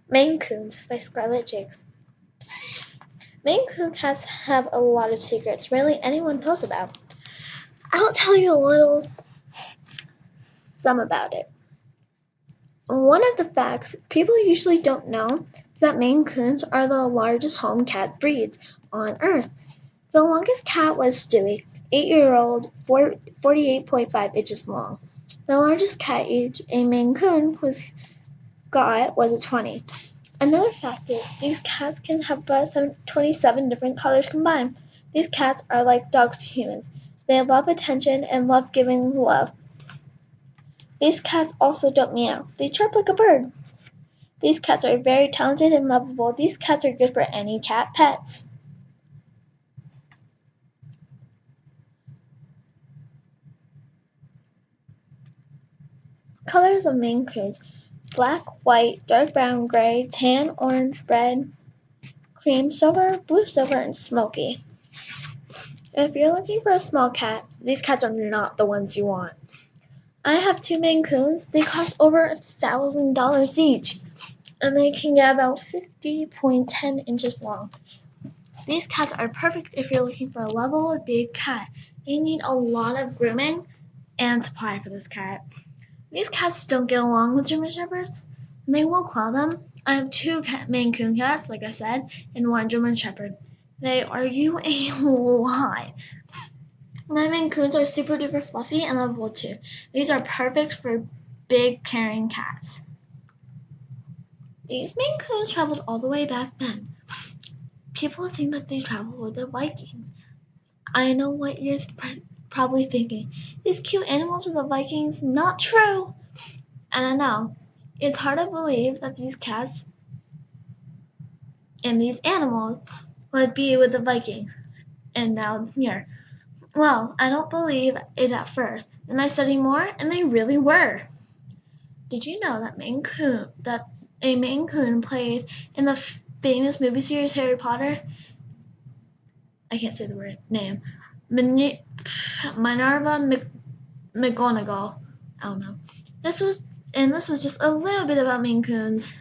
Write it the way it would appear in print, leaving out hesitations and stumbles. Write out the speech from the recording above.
Maine Coons by Scarlett Jakes. Maine Coon cats have a lot of secrets rarely anyone knows about. I'll tell you some about it. One of the facts people usually don't know is that Maine Coons are the largest home cat breeds on Earth. The longest cat was Stewie, 8-year-old, 48.5 inches long. The largest cat age a Maine Coon was a 20. Another fact is these cats can have about 27 different colors combined. These cats are like dogs to humans. They love attention and love giving love. These cats also don't meow. They chirp like a bird. These cats are very talented and lovable. These cats are good for any cat pets. Colors of Maine Coons: black, white, dark brown, gray, tan, orange, red, cream, silver, blue silver, and smoky. If you're looking for a small cat, these cats are not the ones you want. I have two Maine Coons. They cost over $1,000 each, and they can get about 50.10 inches long. These cats are perfect if you're looking for a lovable big cat. They need a lot of grooming and supply for this cat. These cats don't get along with German Shepherds, and they will claw them. I have two Maine Coon cats, like I said, and one German Shepherd. They argue a lot. My Maine Coons are super duper fluffy and lovable too. These are perfect for big caring cats. These Maine Coons traveled all the way back then. People think that they traveled with the Vikings. I know what you're probably thinking. These cute animals with the Vikings, not true. And I know, it's hard to believe that these cats and these animals would be with the Vikings. And now it's here. Well, I don't believe it at first. Then I studied more, and they really were. Did you know that a Maine Coon played in the famous movie series Harry Potter? I can't say the word name. Minerva McGonagall. I don't know. This was just a little bit about Maine Coons.